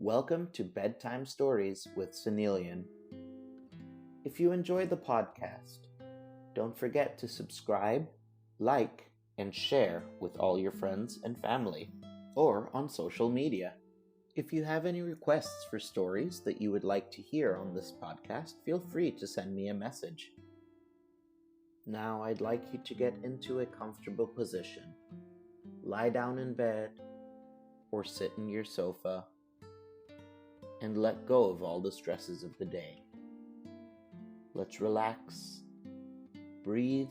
Welcome to Bedtime Stories with Sonneillon. If you enjoy the podcast, don't forget to subscribe, like, and share with all your friends and family, or on social media. If you have any requests for stories that you would like to hear on this podcast, feel free to send me a message. Now I'd like you to get into a comfortable position. Lie down in bed, or sit in your sofa, and let go of all the stresses of the day. Let's relax, breathe,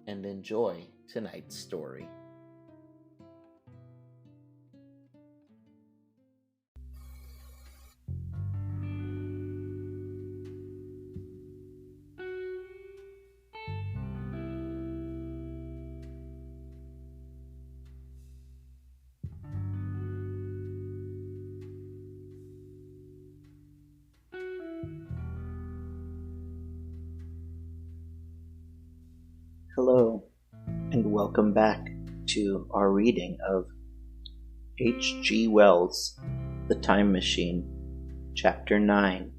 and enjoy tonight's story. Hello, and welcome back to our reading of H.G. Wells' The Time Machine, Chapter 9,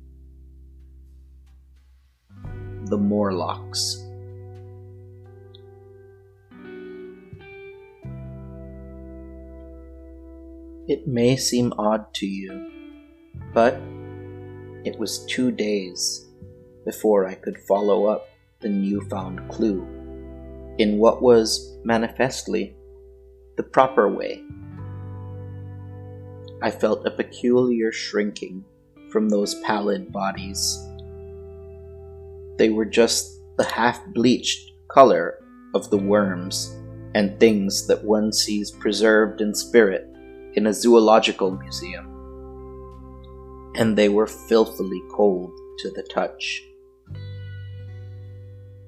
The Morlocks. It may seem odd to you, but it was 2 days before I could follow up the newfound clue in what was manifestly the proper way. I felt a peculiar shrinking from those pallid bodies. They were just the half-bleached color of the worms and things that one sees preserved in spirit in a zoological museum, and they were filthily cold to the touch.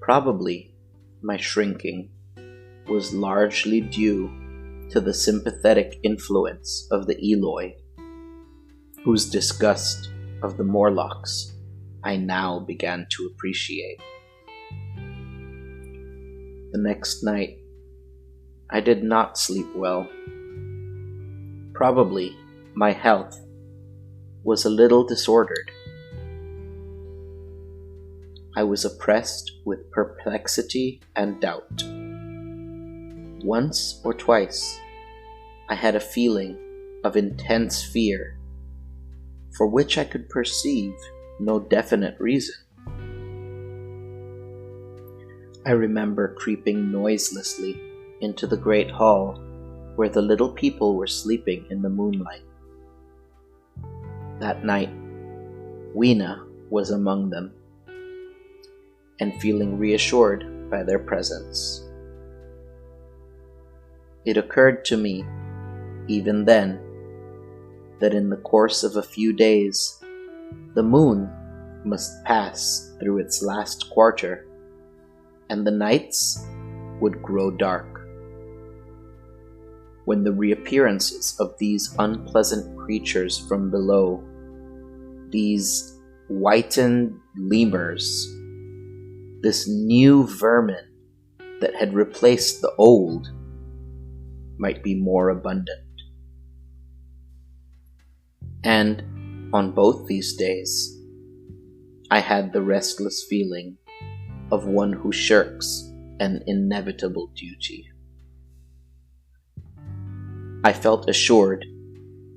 Probably my shrinking was largely due to the sympathetic influence of the Eloi, whose disgust of the Morlocks I now began to appreciate. The next night, I did not sleep well. Probably my health was a little disordered. I was oppressed with perplexity and doubt. Once or twice, I had a feeling of intense fear, for which I could perceive no definite reason. I remember creeping noiselessly into the great hall where the little people were sleeping in the moonlight. That night, Weena was among them, and feeling reassured by their presence. It occurred to me, even then, that in the course of a few days, the moon must pass through its last quarter, and the nights would grow dark, when the reappearances of these unpleasant creatures from below, these whitened lemurs, this new vermin that had replaced the old, might be more abundant. And on both these days, I had the restless feeling of one who shirks an inevitable duty. I felt assured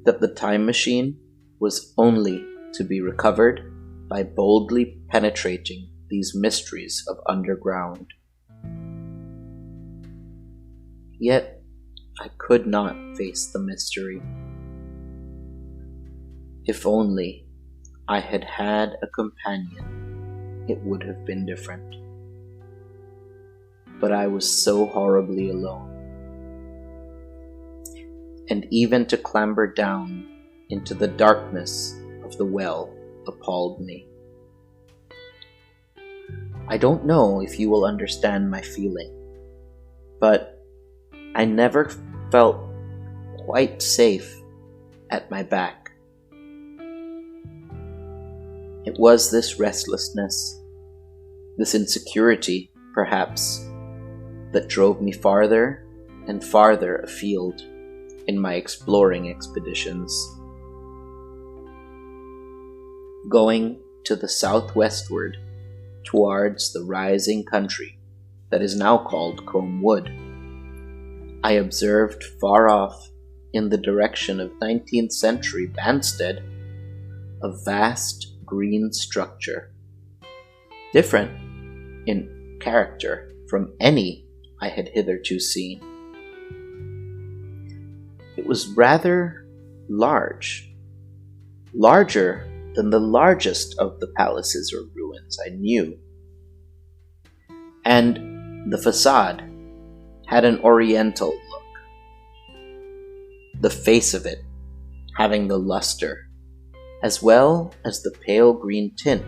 that the time machine was only to be recovered by boldly penetrating these mysteries of underground. Yet I could not face the mystery. If only I had had a companion, it would have been different. But I was so horribly alone. And even to clamber down into the darkness of the well appalled me. I don't know if you will understand my feeling, but I never felt quite safe at my back. It was this restlessness, this insecurity, perhaps, that drove me farther and farther afield in my exploring expeditions. going to the southwestward towards the rising country that is now called Combe Wood, I observed far off in the direction of 19th century Banstead a vast green structure, different in character from any I had hitherto seen. It was rather large, larger than the largest of the palaces or ruins I knew, and the facade had an oriental look, the face of it having the luster as well as the pale green tint,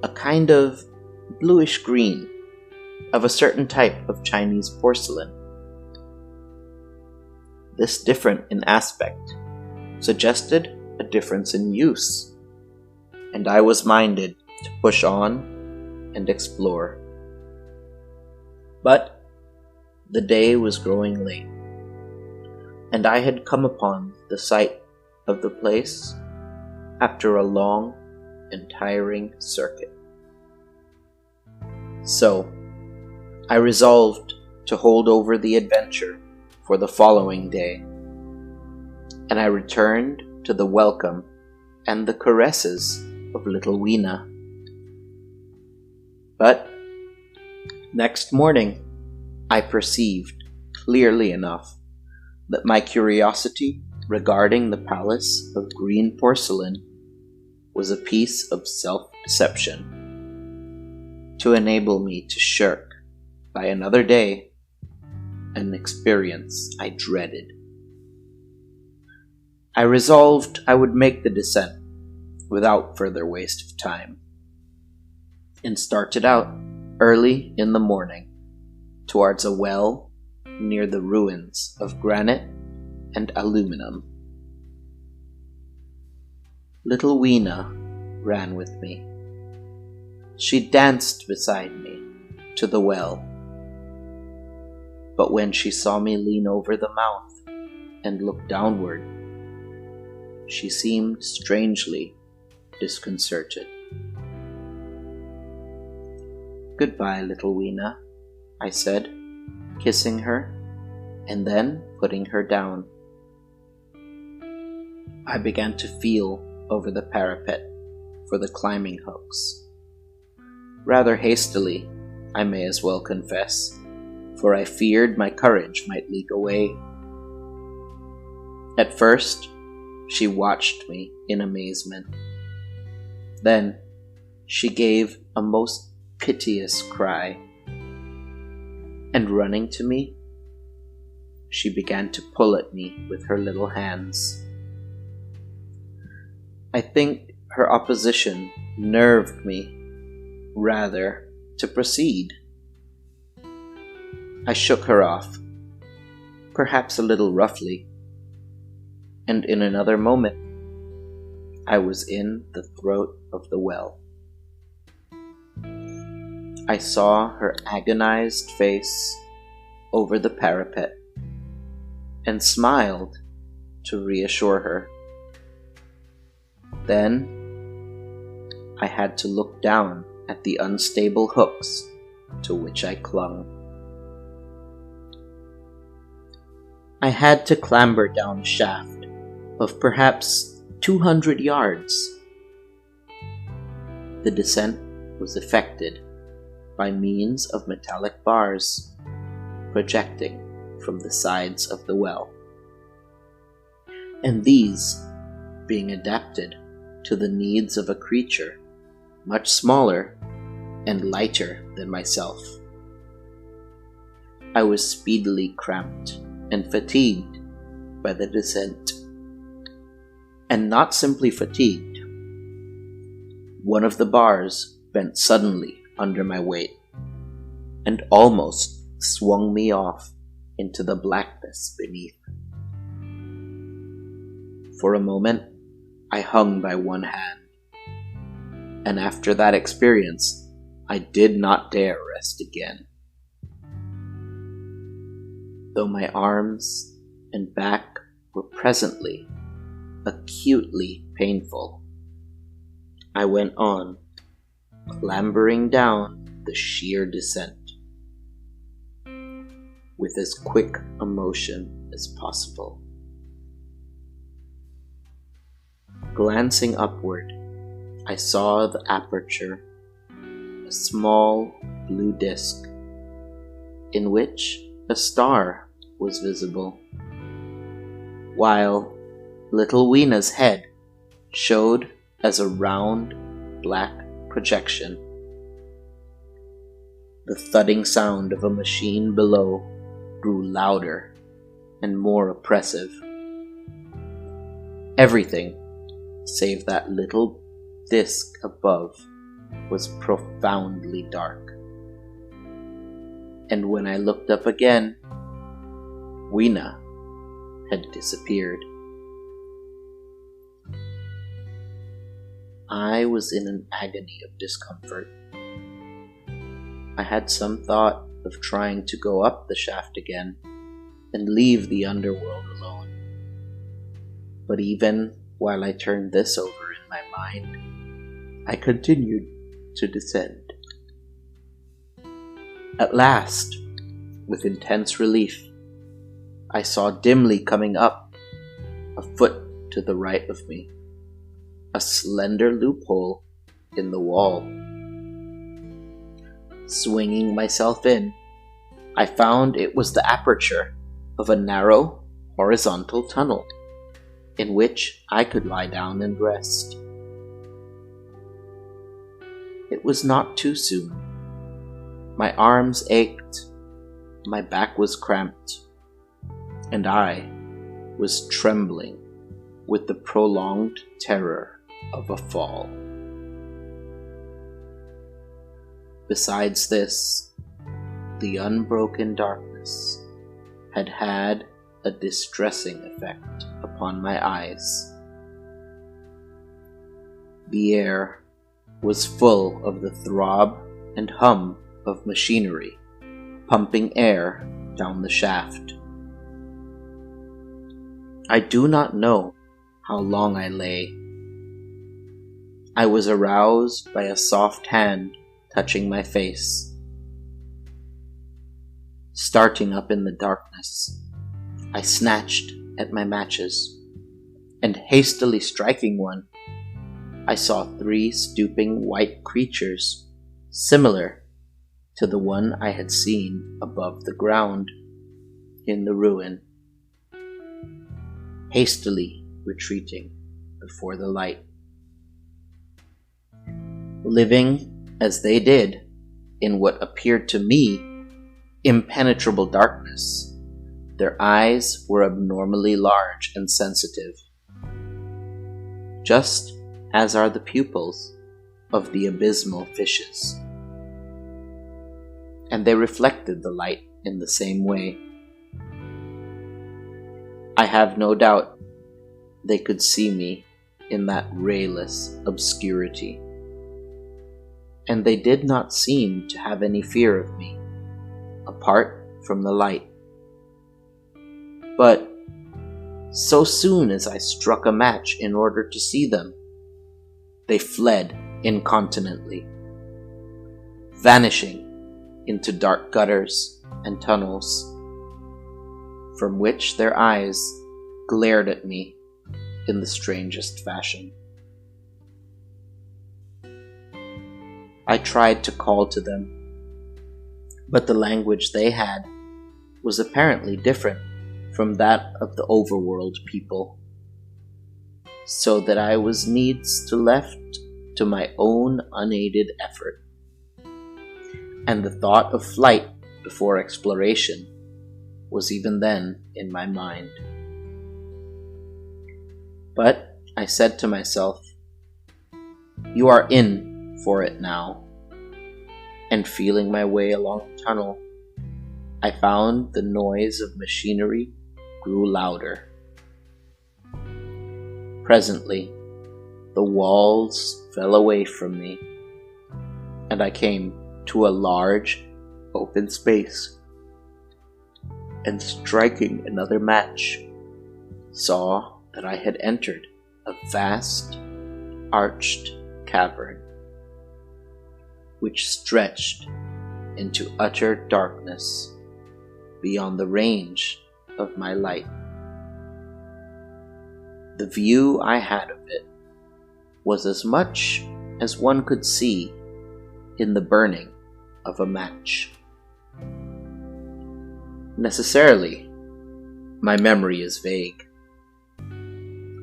a kind of bluish green of a certain type of Chinese porcelain. This difference in aspect suggested a difference in use, and I was minded to push on and explore. But the day was growing late, and I had come upon the site of the place after a long and tiring circuit. So, I resolved to hold over the adventure for the following day, and I returned to the welcome and the caresses of little Weena. But next morning, I perceived clearly enough that my curiosity regarding the Palace of Green Porcelain was a piece of self-deception to enable me to shirk, by another day, an experience I dreaded. I resolved I would make the descent without further waste of time, and started out early in the morning towards a well near the ruins of granite and aluminum. Little Weena ran with me. She danced beside me to the well, but when she saw me lean over the mouth and look downward, she seemed strangely disconcerted. "Goodbye, little Weena," I said, kissing her and then putting her down. I began to feel over the parapet for the climbing hooks. Rather hastily, I may as well confess, for I feared my courage might leak away. At first, she watched me in amazement. Then, she gave a most piteous cry, and running to me, she began to pull at me with her little hands. I think her opposition nerved me, rather, to proceed. I shook her off, perhaps a little roughly, and in another moment, I was in the throat of the well. I saw her agonized face over the parapet and smiled to reassure her. Then I had to look down at the unstable hooks to which I clung. I had to clamber down a shaft of perhaps 200 yards. The descent was effected by means of metallic bars projecting from the sides of the well, and these being adapted to the needs of a creature much smaller and lighter than myself. I was speedily cramped and fatigued by the descent, and not simply fatigued. One of the bars bent suddenly under my weight and almost swung me off into the blackness beneath. For a moment, I hung by one hand, and after that experience, I did not dare rest again. Though my arms and back were presently acutely painful, I went on, clambering down the sheer descent with as quick a motion as possible. Glancing upward, I saw the aperture, a small blue disk, in which a star was visible, while little Weena's head showed as a round black projection. The thudding sound of a machine below grew louder and more oppressive. Everything, save that little disk above, was profoundly dark. And when I looked up again, Weena had disappeared. I was in an agony of discomfort. I had some thought of trying to go up the shaft again and leave the underworld alone. But even while I turned this over in my mind, I continued to descend. At last, with intense relief, I saw dimly coming up, a foot to the right of me, a slender loophole in the wall. Swinging myself in, I found it was the aperture of a narrow, horizontal tunnel in which I could lie down and rest. It was not too soon. My arms ached, my back was cramped, and I was trembling with the prolonged terror of a fall. Besides this, the unbroken darkness had had a distressing effect upon my eyes. The air was full of the throb and hum of machinery pumping air down the shaft. I do not know how long I lay. I was aroused by a soft hand touching my face. Starting up in the darkness, I snatched at my matches, and hastily striking one, I saw 3 stooping white creatures, similar to the one I had seen above the ground in the ruin, hastily retreating before the light. Living as they did in what appeared to me impenetrable darkness, their eyes were abnormally large and sensitive, just as are the pupils of the abysmal fishes, and they reflected the light in the same way. I have no doubt they could see me in that rayless obscurity, and they did not seem to have any fear of me, apart from the light. But so soon as I struck a match in order to see them, they fled incontinently, vanishing into dark gutters and tunnels, from which their eyes glared at me in the strangest fashion. I tried to call to them, but the language they had was apparently different from that of the overworld people, so that I was needs left to my own unaided effort, and the thought of flight before exploration was even then in my mind. But I said to myself, "You are in for it now," and feeling my way along the tunnel, I found the noise of machinery grew louder. Presently, the walls fell away from me, and I came to a large, open space, and striking another match, saw that I had entered a vast, arched cavern, which stretched into utter darkness beyond the range of my light. The view I had of it was as much as one could see in the burning of a match. Necessarily, my memory is vague.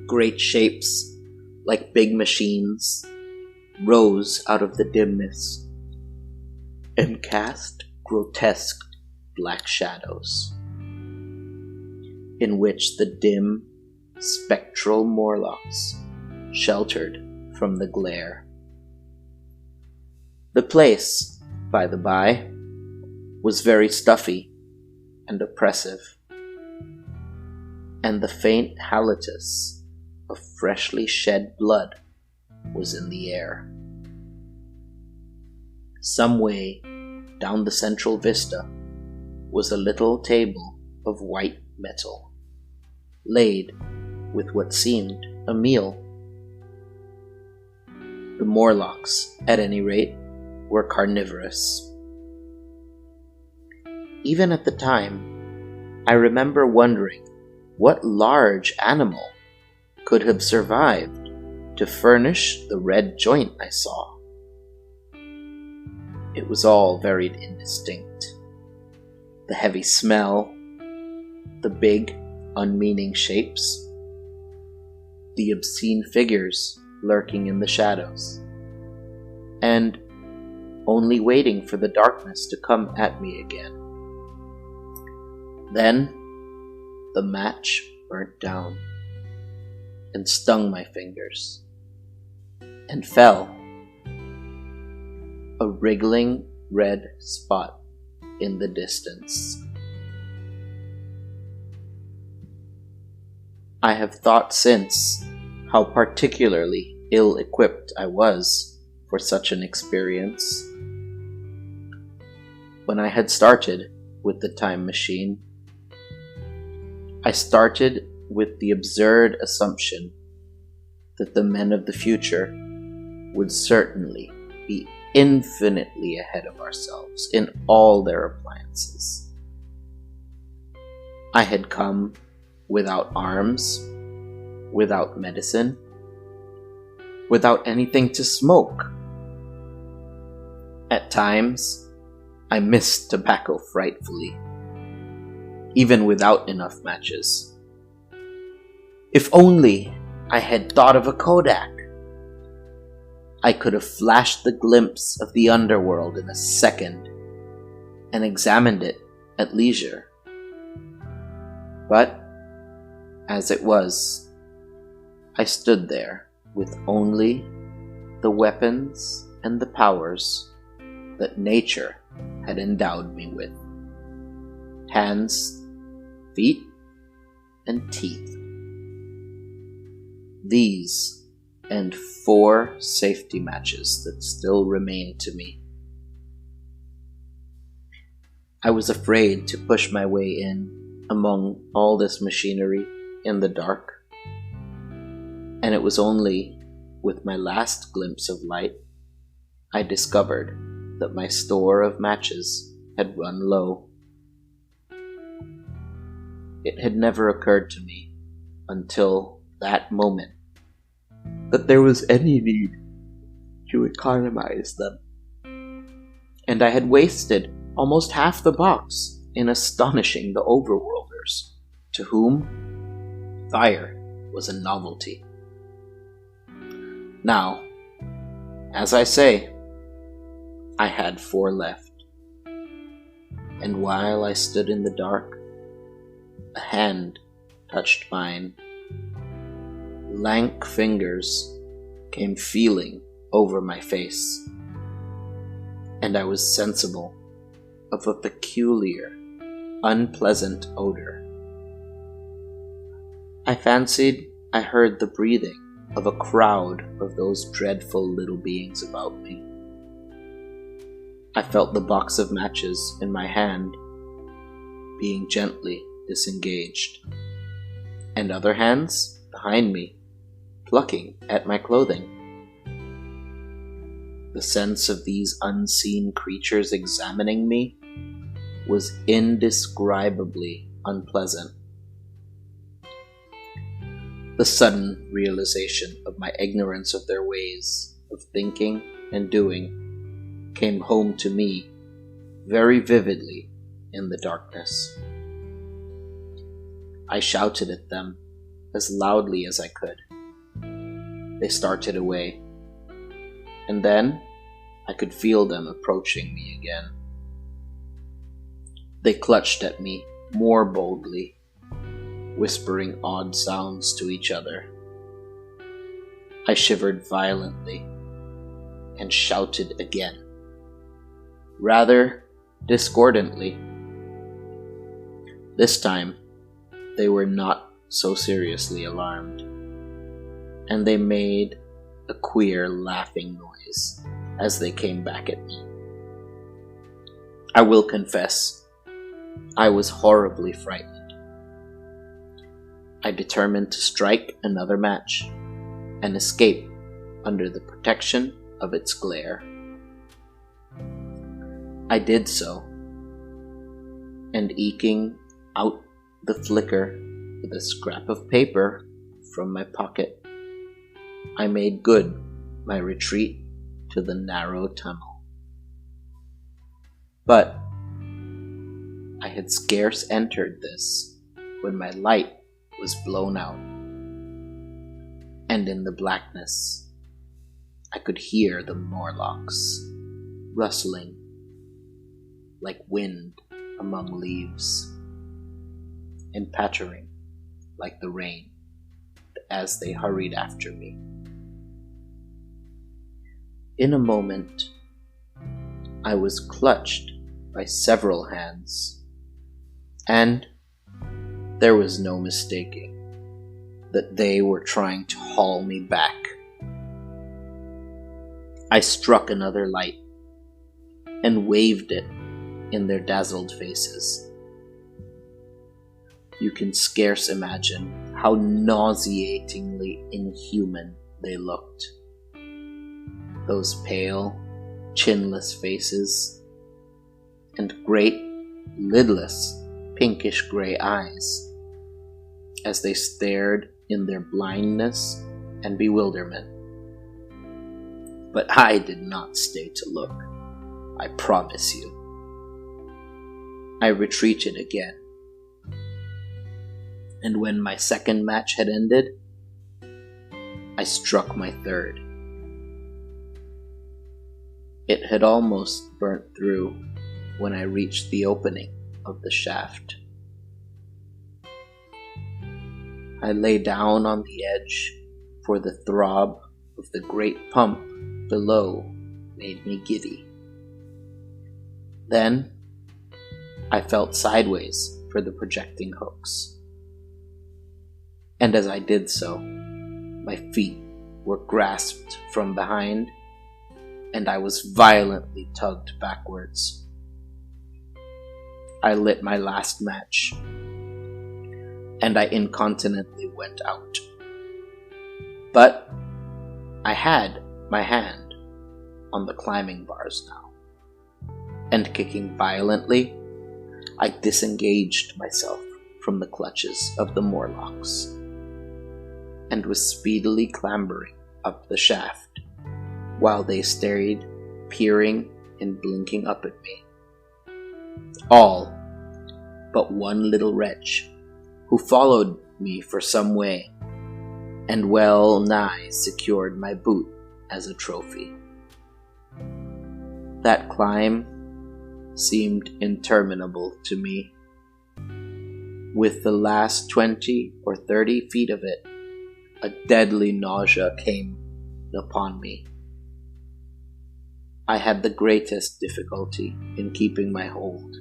Great shapes, like big machines, rose out of the dimness and cast grotesque black shadows, in which the dim, spectral Morlocks sheltered from the glare. The place, by the by, was very stuffy and oppressive, and the faint halitus of freshly shed blood was in the air. Some way down the central vista was a little table of white metal, laid with what seemed a meal. The Morlocks, at any rate, were carnivorous. Even at the time, I remember wondering what large animal could have survived to furnish the red joint I saw. It was all very indistinct. The heavy smell, the big, unmeaning shapes, the obscene figures lurking in the shadows, and only waiting for the darkness to come at me again. Then the match burnt down and stung my fingers and fell, a wriggling red spot in the distance. I have thought since how particularly ill-equipped I was for such an experience. When I had started with the time machine, I started with the absurd assumption that the men of the future would certainly be infinitely ahead of ourselves in all their appliances. I had come without arms, without medicine, without anything to smoke. At times, I missed tobacco frightfully, even without enough matches. If only I had thought of a Kodak, I could have flashed the glimpse of the underworld in a second and examined it at leisure. But, as it was, I stood there with only the weapons and the powers that nature had endowed me with: hands, feet, and teeth. These and 4 safety matches that still remained to me. I was afraid to push my way in among all this machinery in the dark, and it was only with my last glimpse of light I discovered that my store of matches had run low. It had never occurred to me until that moment that there was any need to economize them, and I had wasted almost half the box in astonishing the overworlders, to whom fire was a novelty. Now, as I say, I had 4 left, and while I stood in the dark, a hand touched mine. Lank fingers came feeling over my face, and I was sensible of a peculiar, unpleasant odor. I fancied I heard the breathing of a crowd of those dreadful little beings about me. I felt the box of matches in my hand being gently disengaged, and other hands behind me plucking at my clothing. The sense of these unseen creatures examining me was indescribably unpleasant. The sudden realization of my ignorance of their ways of thinking and doing came home to me very vividly in the darkness. I shouted at them as loudly as I could. They started away, and then I could feel them approaching me again. They clutched at me more boldly, whispering odd sounds to each other. I shivered violently and shouted again, rather discordantly. This time, they were not so seriously alarmed, and they made a queer laughing noise as they came back at me. I will confess, I was horribly frightened. I determined to strike another match and escape under the protection of its glare. I did so, and eking out the flicker with a scrap of paper from my pocket, I made good my retreat to the narrow tunnel. But I had scarce entered this when my light was blown out, and in the blackness I could hear the Morlocks rustling like wind among leaves, and pattering like the rain as they hurried after me. In a moment, I was clutched by several hands, and there was no mistaking that they were trying to haul me back. I struck another light and waved it in their dazzled faces. You can scarce imagine how nauseatingly inhuman they looked. Those pale, chinless faces, and great, lidless, pinkish-gray eyes, as they stared in their blindness and bewilderment. But I did not stay to look, I promise you. I retreated again, and when my second match had ended, I struck my third. It had almost burnt through when I reached the opening of the shaft. I lay down on the edge, for the throb of the great pump below made me giddy. Then I felt sideways for the projecting hooks, and as I did so, my feet were grasped from behind, and I was violently tugged backwards. I lit my last match, and I incontinently went out. But I had my hand on the climbing bars now, and kicking violently, I disengaged myself from the clutches of the Morlocks, and was speedily clambering up the shaft, while they stared, peering and blinking up at me. All but one little wretch, who followed me for some way, and well nigh secured my boot as a trophy. That climb seemed interminable to me. With the last 20 or 30 feet of it, a deadly nausea came upon me. I had the greatest difficulty in keeping my hold.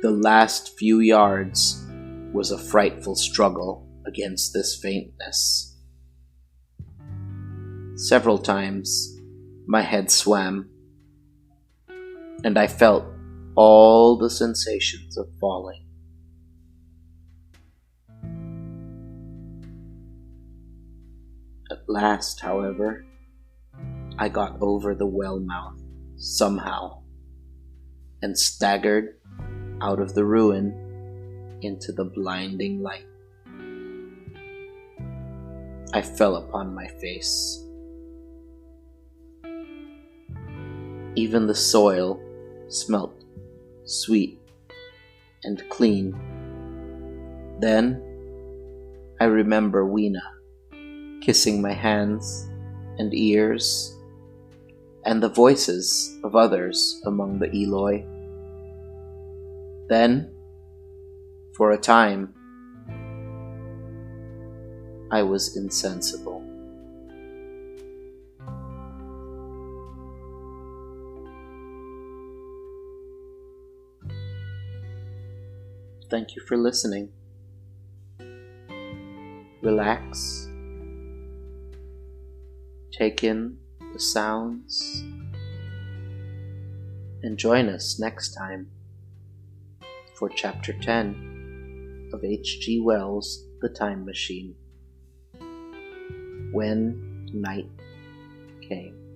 The last few yards was a frightful struggle against this faintness. Several times my head swam, and I felt all the sensations of falling. At last, however, I got over the well mouth somehow and staggered out of the ruin into the blinding light. I fell upon my face. Even the soil smelt sweet and clean. Then I remember Weena kissing my hands and ears, and the voices of others among the Eloi. Then, for a time, I was insensible. Thank you for listening. Relax. Take in the sounds. And join us next time for Chapter 10 of H.G. Wells' The Time Machine. When Night Came.